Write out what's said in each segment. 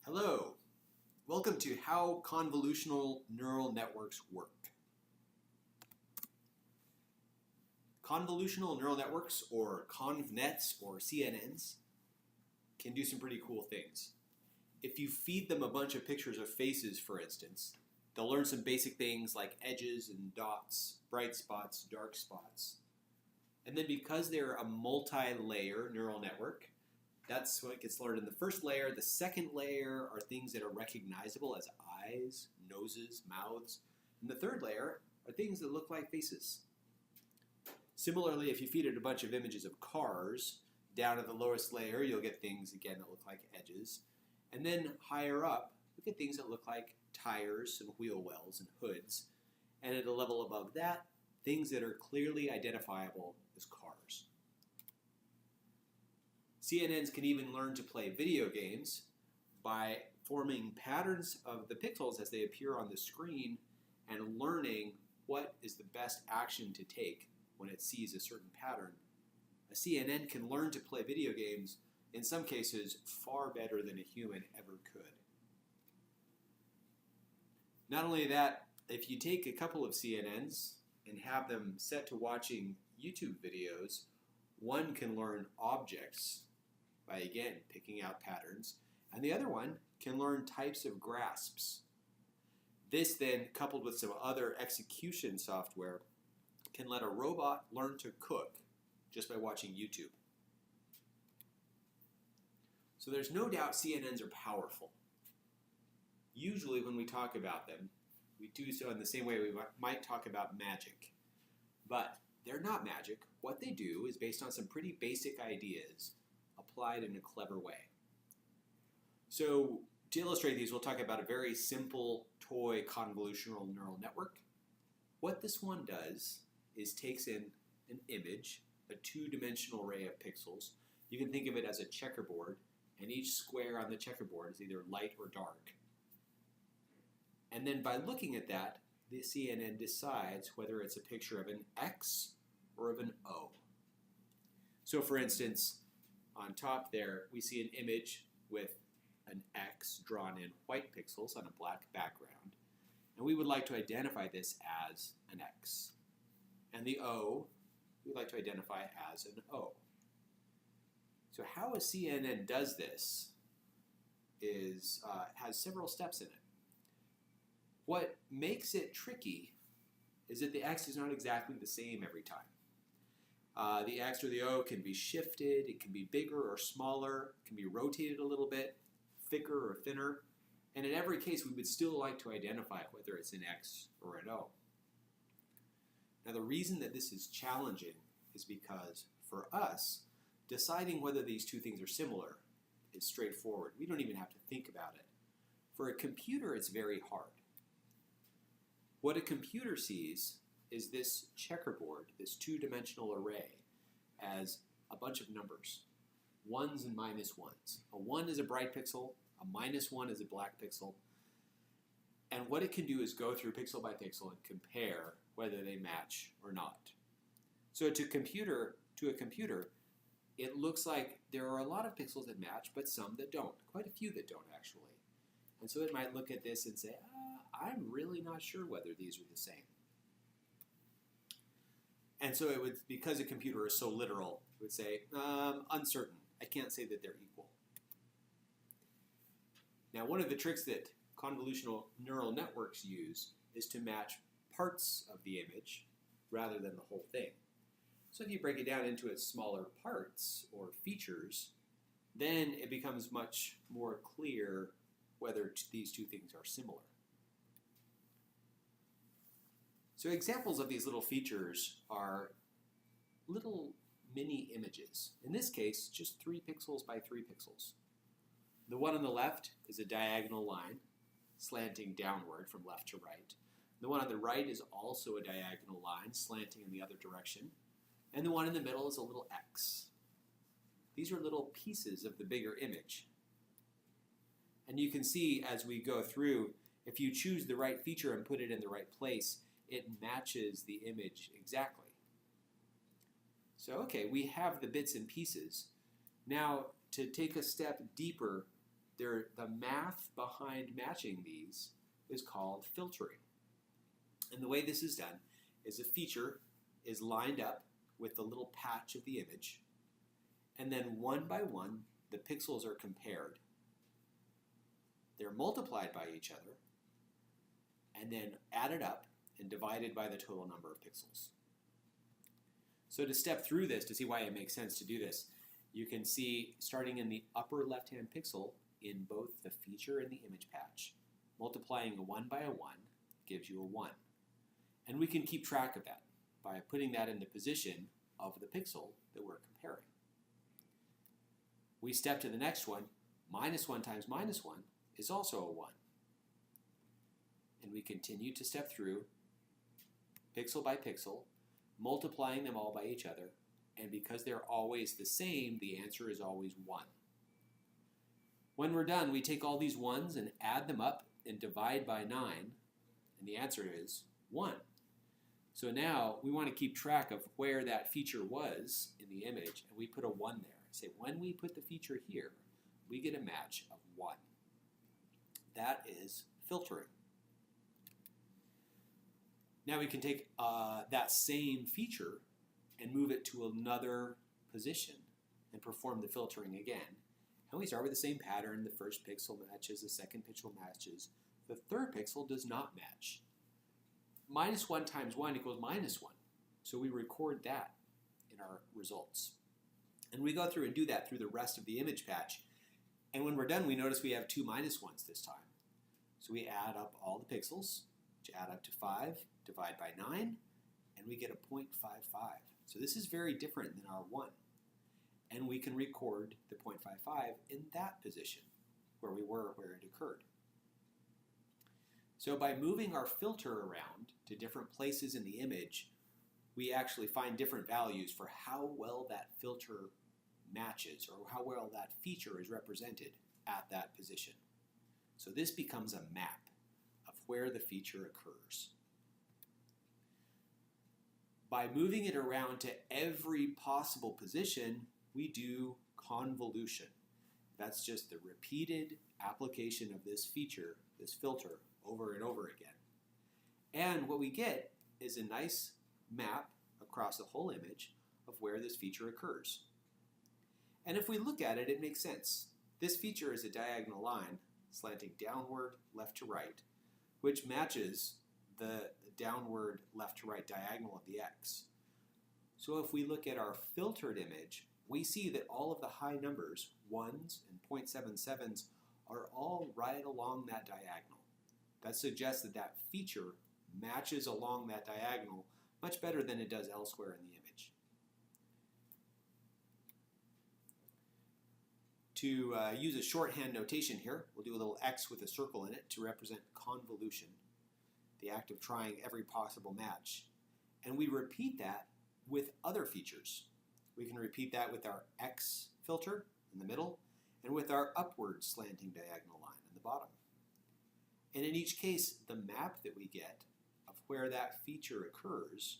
Hello, welcome to How Convolutional Neural Networks Work. Convolutional neural networks, or ConvNets or CNNs, can do some pretty cool things. If you feed them a bunch of pictures of faces, for instance, they'll learn some basic things like edges and dots, bright spots, dark spots. And then because they're a multi-layer neural network, that's what gets learned in the first layer. The second layer are things that are recognizable as eyes, noses, mouths. And the third layer are things that look like faces. Similarly, if you feed it a bunch of images of cars, down at the lowest layer, you'll get things, again, that look like edges. And then higher up, you'll get things that look like tires and wheel wells and hoods. And at a level above that, things that are clearly identifiable as cars. CNNs can even learn to play video games by forming patterns of the pixels as they appear on the screen and learning what is the best action to take when it sees a certain pattern. A CNN can learn to play video games, in some cases, far better than a human ever could. Not only that, if you take a couple of CNNs and have them set to watching YouTube videos, one can learn objects by, again, picking out patterns, and the other one can learn types of grasps. This then, coupled with some other execution software, can let a robot learn to cook just by watching YouTube. So there's no doubt CNNs are powerful. Usually when we talk about them, we do so in the same way we might talk about magic. But they're not magic. What they do is based on some pretty basic ideas applied in a clever way. So to illustrate these, we'll talk about a very simple toy convolutional neural network. What this one does is takes in an image, a two-dimensional array of pixels. You can think of it as a checkerboard, and each square on the checkerboard is either light or dark. And then by looking at that, the CNN decides whether it's a picture of an X or of an O. So for instance, on top there, we see an image with an X drawn in white pixels on a black background. And we would like to identify this as an X. And the O, we'd like to identify as an O. So how a CNN does this has several steps in it. What makes it tricky is that the X is not exactly the same every time. The X or the O can be shifted, it can be bigger or smaller, it can be rotated a little bit, thicker or thinner, and in every case we would still like to identify whether it's an X or an O. Now the reason that this is challenging is because for us, deciding whether these two things are similar is straightforward. We don't even have to think about it. For a computer, it's very hard. What a computer sees is this checkerboard, this two-dimensional array, as a bunch of numbers, ones and minus ones. A 1 is a bright pixel, a -1 is a black pixel, and what it can do is go through pixel by pixel and compare whether they match or not. So to a computer, it looks like there are a lot of pixels that match, but some that don't, quite a few that don't actually. And so it might look at this and say, I'm really not sure whether these are the same. And so it would, because a computer is so literal, it would say, uncertain. I can't say that they're equal. Now, one of the tricks that convolutional neural networks use is to match parts of the image rather than the whole thing. So if you break it down into its smaller parts or features, then it becomes much more clear whether these two things are similar. So examples of these little features are little mini images. In this case, just 3 pixels by 3 pixels. The one on the left is a diagonal line slanting downward from left to right. The one on the right is also a diagonal line slanting in the other direction. And the one in the middle is a little X. These are little pieces of the bigger image. And you can see as we go through, if you choose the right feature and put it in the right place, it matches the image exactly. So, okay, we have the bits and pieces. Now, to take a step deeper, the math behind matching these is called filtering. And the way this is done is a feature is lined up with the little patch of the image, and then one by one, the pixels are compared. They're multiplied by each other, and then added up and divided by the total number of pixels. So to step through this, to see why it makes sense to do this, you can see starting in the upper left-hand pixel in both the feature and the image patch, multiplying a 1 by a 1 gives you a 1. And we can keep track of that by putting that in the position of the pixel that we're comparing. We step to the next one. Minus 1 times minus 1 is also a 1. And we continue to step through pixel by pixel, multiplying them all by each other. And because they're always the same, the answer is always 1. When we're done, we take all these 1s and add them up and divide by 9. And the answer is 1. So now we want to keep track of where that feature was in the image, and we put a 1 there. Say, when we put the feature here, we get a match of 1. That is filtering. Now we can take that same feature and move it to another position and perform the filtering again. And we start with the same pattern. The first pixel matches, the second pixel matches. The third pixel does not match. Minus 1 times 1 equals minus 1. So we record that in our results. And we go through and do that through the rest of the image patch. And when we're done, we notice we have 2 minus 1s this time. So we add up all the pixels, which add up to 5, divide by 9, and we get a 0.55. So this is very different than our 1. And we can record the 0.55 in that position where we were, where it occurred. So by moving our filter around to different places in the image, we actually find different values for how well that filter matches or how well that feature is represented at that position. So this becomes a map of where the feature occurs. By moving it around to every possible position, we do convolution. That's just the repeated application of this feature, this filter, over and over again. And what we get is a nice map across the whole image of where this feature occurs. And if we look at it, it makes sense. This feature is a diagonal line slanting downward, left to right, which matches the downward, left to right diagonal of the x. So if we look at our filtered image, we see that all of the high numbers, 1s and 0.77s, are all right along that diagonal. That suggests that that feature matches along that diagonal much better than it does elsewhere in the image. To use a shorthand notation here, we'll do a little X with a circle in it to represent convolution, the act of trying every possible match. And we repeat that with other features. We can repeat that with our X filter in the middle and with our upward slanting diagonal line in the bottom. And in each case, the map that we get of where that feature occurs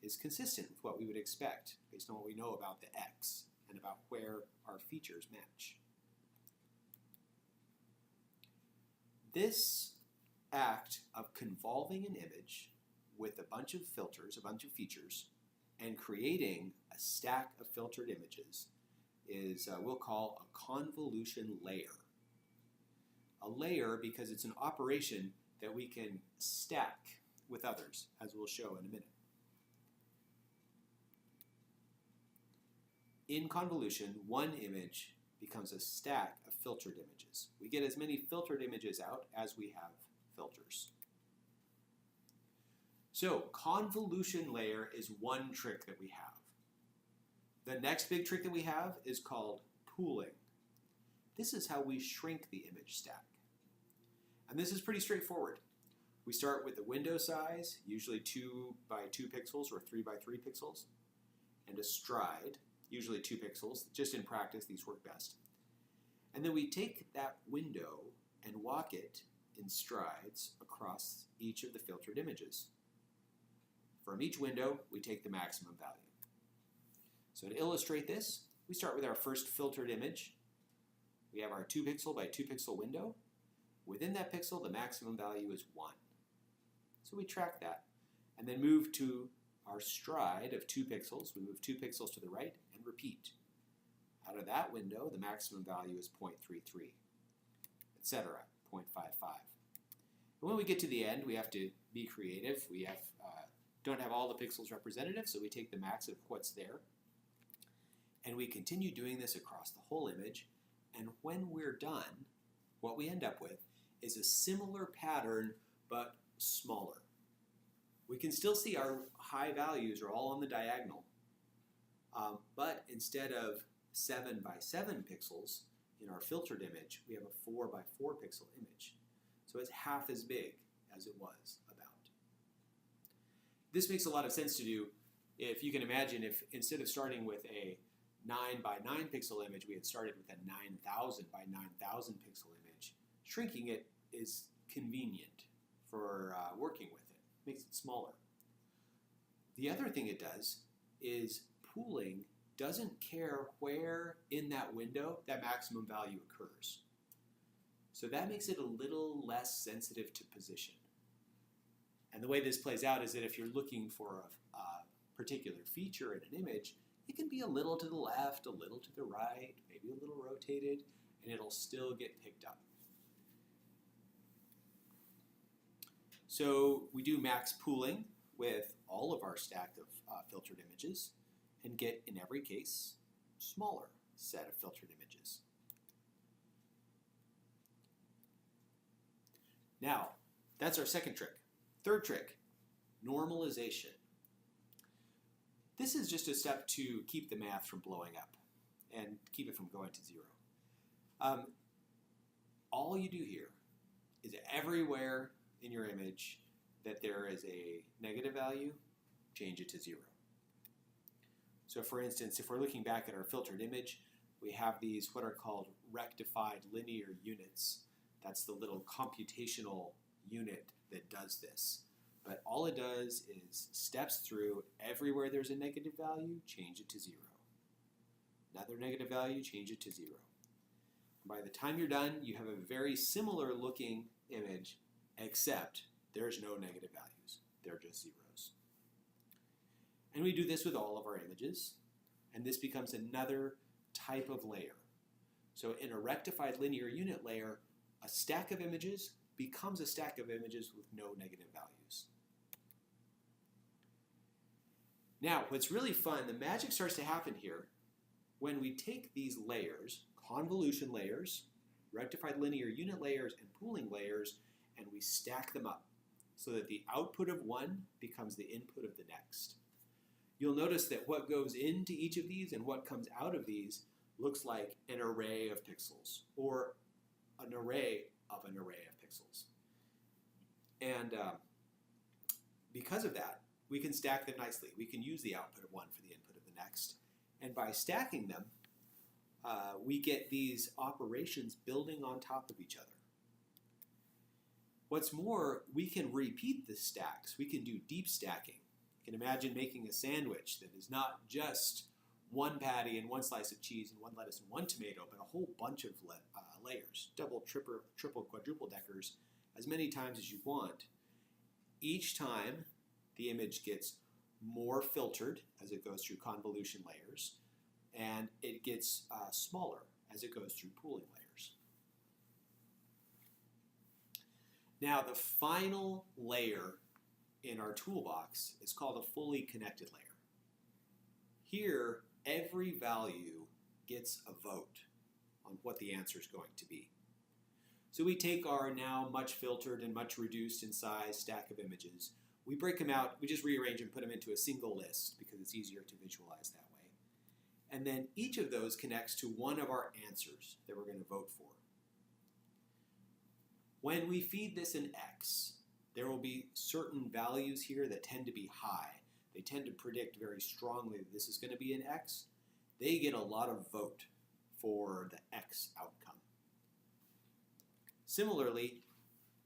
is consistent with what we would expect based on what we know about the X and about where our features match. This act of convolving an image with a bunch of filters, a bunch of features, and creating a stack of filtered images is we'll call a convolution layer. A layer because it's an operation that we can stack with others, as we'll show in a minute. In convolution, one image becomes a stack of filtered images. We get as many filtered images out as we have filters. So convolution layer is one trick that we have. The next big trick that we have is called pooling. This is how we shrink the image stack. And this is pretty straightforward. We start with the window size, usually 2 by 2 pixels or 3 by 3 pixels, and a stride, usually 2 pixels. Just in practice, these work best. And then we take that window and walk it in strides across each of the filtered images. From each window, we take the maximum value. So to illustrate this, we start with our first filtered image. We have our 2 pixel by 2 pixel window. Within that pixel, the maximum value is 1. So we track that and then move to our stride of 2 pixels. We move 2 pixels to the right and repeat. Out of that window, the maximum value is 0.33, etc., 0.55. And when we get to the end, we have to be creative. We don't have all the pixels representative, so we take the max of what's there. And we continue doing this across the whole image. And when we're done, what we end up with is a similar pattern, but smaller. We can still see our high values are all on the diagonal. But instead of 7 by 7 pixels in our filtered image, we have a 4 by 4 pixel image. So it's half as big as it was about. This makes a lot of sense to do if you can imagine if instead of starting with a 9 by 9 pixel image, we had started with a 9,000 by 9,000 pixel image. Shrinking it is convenient for working with it. Makes it smaller. The other thing it does is pooling doesn't care where in that window that maximum value occurs. So that makes it a little less sensitive to position. And the way this plays out is that if you're looking for a particular feature in an image, it can be a little to the left, a little to the right, maybe a little rotated, and it'll still get picked up. So we do max pooling with all of our stack of filtered images and get, in every case, smaller set of filtered images. Now, that's our second trick. Third trick, normalization. This is just a step to keep the math from blowing up and keep it from going to 0. All you do here is everywhere in your image that there is a negative value, change it to 0. So for instance, if we're looking back at our filtered image, we have these what are called rectified linear units. That's the little computational unit that does this. But all it does is steps through everywhere there's a negative value, change it to 0. Another negative value, change it to 0. And by the time you're done, you have a very similar looking image, except there's no negative values. They're just zeros. And we do this with all of our images, and this becomes another type of layer. So in a rectified linear unit layer, a stack of images becomes a stack of images with no negative values. Now, what's really fun, the magic starts to happen here when we take these layers, convolution layers, rectified linear unit layers, and pooling layers, and we stack them up so that the output of one becomes the input of the next. You'll notice that what goes into each of these and what comes out of these looks like an array of pixels, or an array of pixels. And because of that, we can stack them nicely. We can use the output of one for the input of the next. And by stacking them, we get these operations building on top of each other. What's more, we can repeat the stacks. We can do deep stacking. You can imagine making a sandwich that is not just one patty and one slice of cheese and one lettuce and one tomato, but a whole bunch of layers, double, triple, quadruple deckers, as many times as you want. Each time, the image gets more filtered as it goes through convolution layers, and it gets smaller as it goes through pooling layers. Now, the final layer in our toolbox is called a fully connected layer. Here, every value gets a vote on what the answer is going to be. So we take our now much filtered and much reduced in size stack of images. We break them out, we just rearrange and put them into a single list because it's easier to visualize that way. And then each of those connects to one of our answers that we're going to vote for. When we feed this an X, there will be certain values here that tend to be high. They tend to predict very strongly that this is going to be an X. They get a lot of vote for the X outcome. Similarly,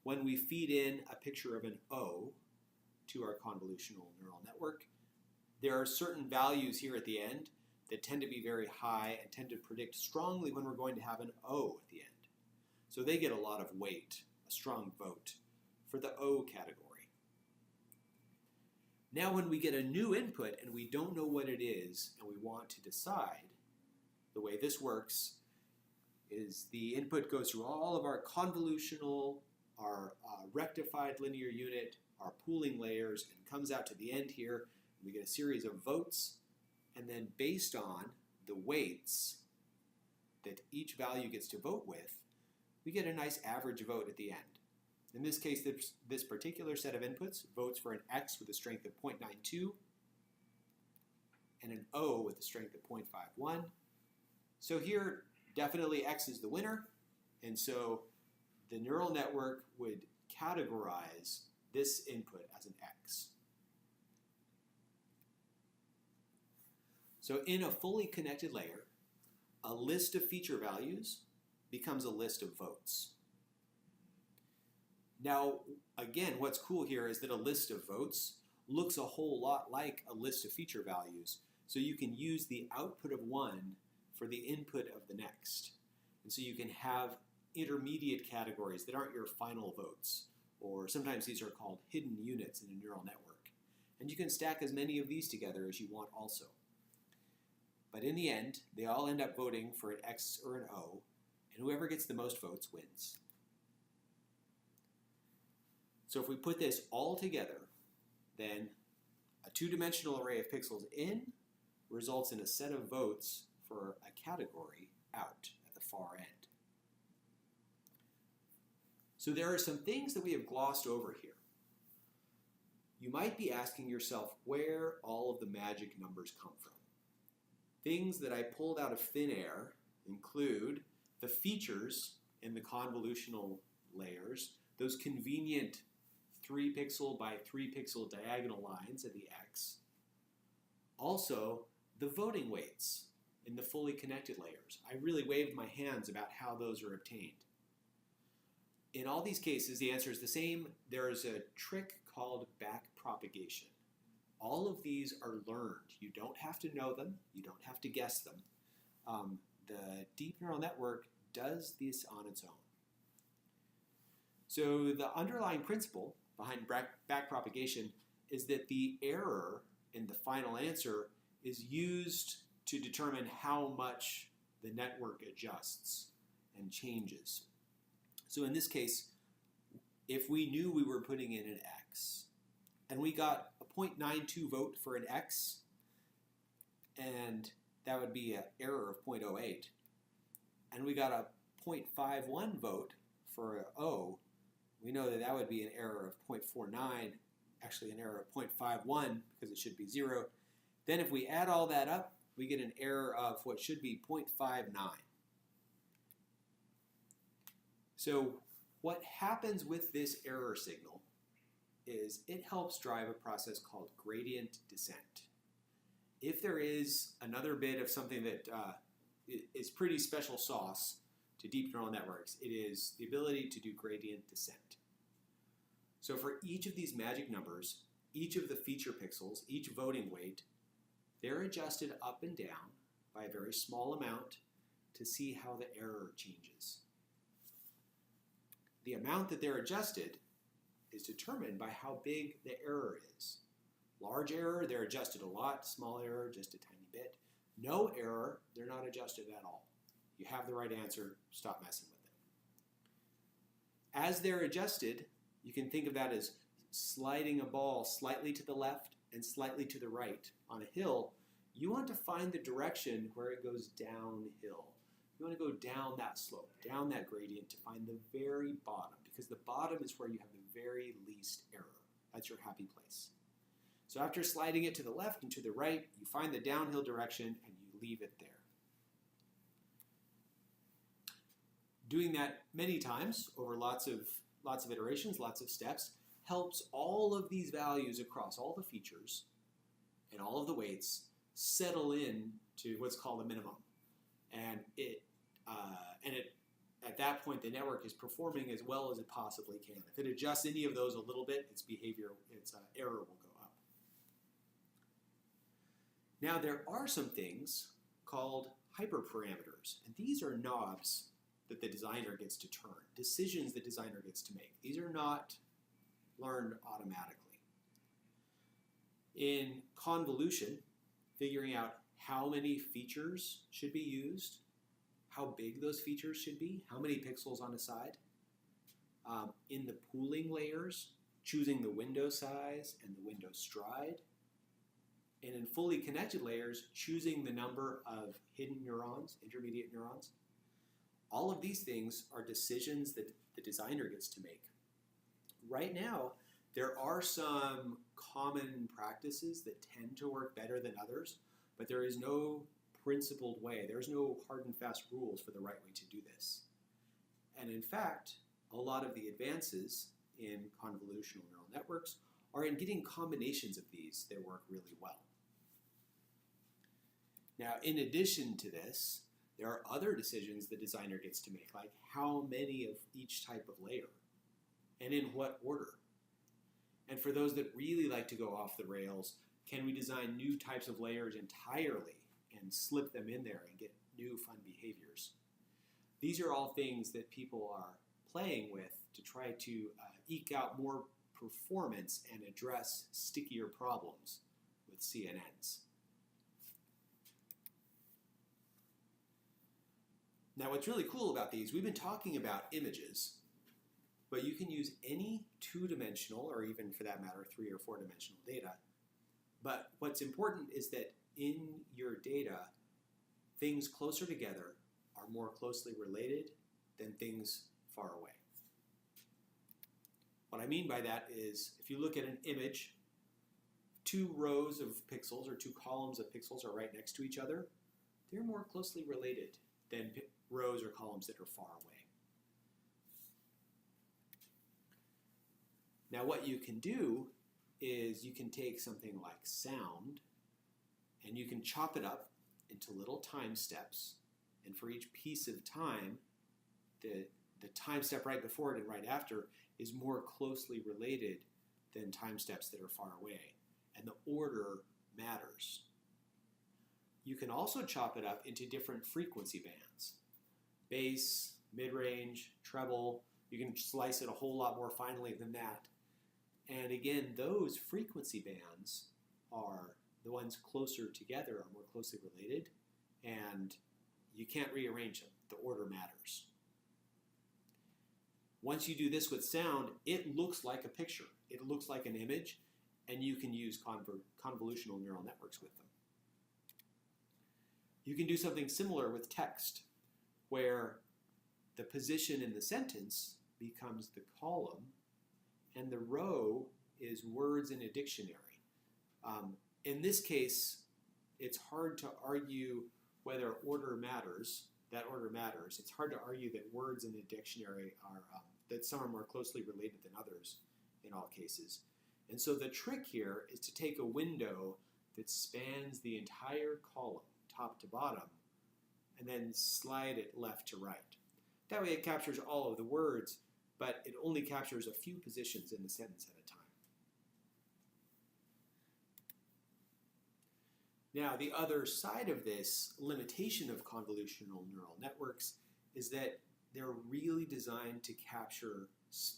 when we feed in a picture of an O to our convolutional neural network, there are certain values here at the end that tend to be very high and tend to predict strongly when we're going to have an O at the end. So they get a lot of weight, a strong vote for the O category. Now when we get a new input and we don't know what it is and we want to decide, the way this works is the input goes through all of our convolutional, our rectified linear unit, our pooling layers, and comes out to the end here. We get a series of votes, and then based on the weights that each value gets to vote with, we get a nice average vote at the end. In this case, this particular set of inputs votes for an X with a strength of 0.92 and an O with a strength of 0.51. So here, definitely X is the winner, and so the neural network would categorize this input as an X. So in a fully connected layer, a list of feature values becomes a list of votes. Now, again, what's cool here is that a list of votes looks a whole lot like a list of feature values. So you can use the output of one for the input of the next. And so you can have intermediate categories that aren't your final votes, or sometimes these are called hidden units in a neural network. And you can stack as many of these together as you want also. But in the end, they all end up voting for an X or an O, and whoever gets the most votes wins. So if we put this all together, then a two-dimensional array of pixels in results in a set of votes for a category out at the far end. So there are some things that we have glossed over here. You might be asking yourself where all of the magic numbers come from. Things that I pulled out of thin air include the features in the convolutional layers, those convenient 3 pixel by 3 pixel diagonal lines at the X. Also, the voting weights in the fully connected layers. I really waved my hands about how those are obtained. In all these cases, the answer is the same. There is a trick called backpropagation. All of these are learned. You don't have to know them. You don't have to guess them. The deep neural network does this on its own. So the underlying principle behind backpropagation is that the error in the final answer is used to determine how much the network adjusts and changes. So in this case, if we knew we were putting in an X, and we got a 0.92 vote for an X, and that would be an error of 0.08, and we got a 0.51 vote for an O, we know that that would be an error of 0.49, actually an error of 0.51 because it should be 0. Then if we add all that up, we get an error of what should be 0.59. So what happens with this error signal is it helps drive a process called gradient descent. If there is another bit of something that is pretty special sauce to deep neural networks, it is the ability to do gradient descent. So for each of these magic numbers, each of the feature pixels, each voting weight, they're adjusted up and down by a very small amount to see how the error changes. The amount that they're adjusted is determined by how big the error is. Large error, they're adjusted a lot. Small error, just a tiny bit. No error, they're not adjusted at all. You have the right answer, stop messing with it. As they're adjusted, you can think of that as sliding a ball slightly to the left and slightly to the right on a hill. You want to find the direction where it goes downhill. You want to go down that slope, down that gradient to find the very bottom, because the bottom is where you have the very least error. That's your happy place. So after sliding it to the left and to the right, you find the downhill direction and you leave it there. Doing that many times over lots of iterations, lots of steps, helps all of these values across all the features and all of the weights settle in to what's called a minimum. And at that point, the network is performing as well as it possibly can. If it adjusts any of those a little bit, its error will go up. Now, there are some things called hyperparameters. And these are knobs that the designer gets to turn, decisions the designer gets to make. These are not learned automatically. In convolution, figuring out how many features should be used, how big those features should be, how many pixels on a side. In the pooling layers, choosing the window size and the window stride. And in fully connected layers, choosing the number of hidden neurons, intermediate neurons. All of these things are decisions that the designer gets to make. Right now, there are some common practices that tend to work better than others, but there is no principled way. There's no hard and fast rules for the right way to do this. And in fact, a lot of the advances in convolutional neural networks are in getting combinations of these that work really well. Now, in addition to this, there are other decisions the designer gets to make, like how many of each type of layer and in what order. And for those that really like to go off the rails, can we design new types of layers entirely and slip them in there and get new fun behaviors? These are all things that people are playing with to try to eke out more performance and address stickier problems with CNNs. Now, what's really cool about these, we've been talking about images, but you can use any two-dimensional, or even for that matter, 3- or 4-dimensional data. But what's important is that in your data, things closer together are more closely related than things far away. What I mean by that is, if you look at an image, 2 rows of pixels or 2 columns of pixels are right next to each other, they're more closely related than rows or columns that are far away. Now, what you can do is you can take something like sound and you can chop it up into little time steps, and for each piece of time, the time step right before it and right after is more closely related than time steps that are far away, and the order matters. You can also chop it up into different frequency bands. Bass, mid-range, treble. You can slice it a whole lot more finely than that. And again, those frequency bands are the ones closer together, are more closely related, and you can't rearrange them. The order matters. Once you do this with sound, it looks like a picture. It looks like an image, and you can use convolutional neural networks with them. You can do something similar with text, where the position in the sentence becomes the column, and the row is words in a dictionary. In this case, it's hard to argue whether order matters. That order matters. It's hard to argue that words in a dictionary are, that some are more closely related than others in all cases. And so the trick here is to take a window that spans the entire column, top to bottom, and then slide it left to right. That way it captures all of the words, but it only captures a few positions in the sentence at a time. Now, the other side of this limitation of convolutional neural networks is that they're really designed to capture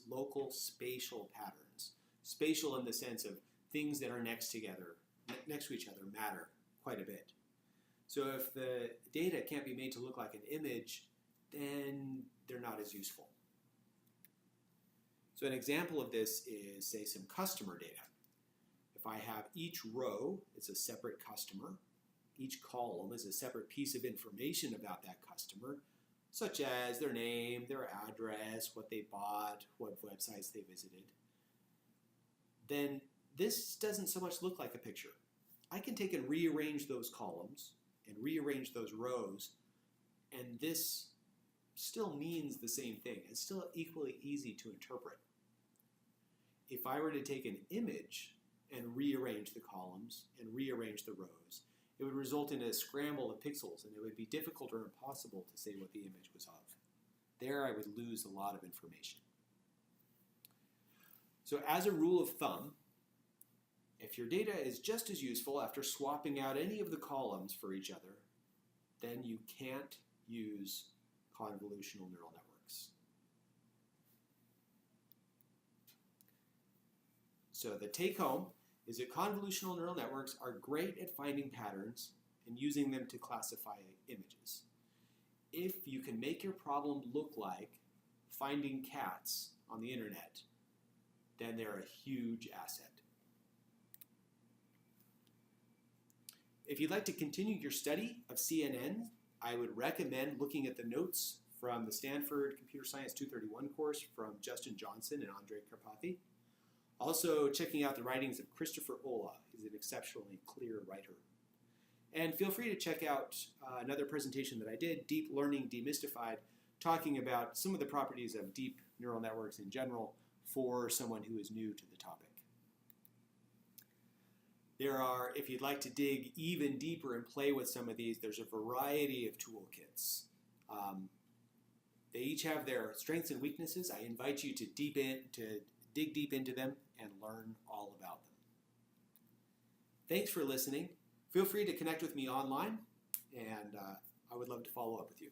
local spatial patterns. Spatial in the sense of things that are next to each other matter quite a bit. So if the data can't be made to look like an image, then they're not as useful. So an example of this is, say, some customer data. If I have each row is a separate customer, each column is a separate piece of information about that customer, such as their name, their address, what they bought, what websites they visited, then this doesn't so much look like a picture. I can take and rearrange those columns and rearrange those rows, and this still means the same thing. It's still equally easy to interpret. If I were to take an image and rearrange the columns and rearrange the rows, it would result in a scramble of pixels, and it would be difficult or impossible to say what the image was of. There I would lose a lot of information. So as a rule of thumb, if your data is just as useful after swapping out any of the columns for each other then you can't use convolutional neural networks. So the take home is that convolutional neural networks are great at finding patterns and using them to classify images. If you can make your problem look like finding cats on the internet, then they're a huge asset. If you'd like to continue your study of CNN, I would recommend looking at the notes from the Stanford Computer Science 231 course from Justin Johnson and Andre Karpathy. Also, checking out the writings of Christopher Olah. He's an exceptionally clear writer. And feel free to check out another presentation that I did, Deep Learning Demystified, talking about some of the properties of deep neural networks in general for someone who is new to the topic. There are, if you'd like to dig even deeper and play with some of these, there's a variety of toolkits. They each have their strengths and weaknesses. I invite you to dig deep into them and learn all about them. Thanks for listening. Feel free to connect with me online, and I would love to follow up with you.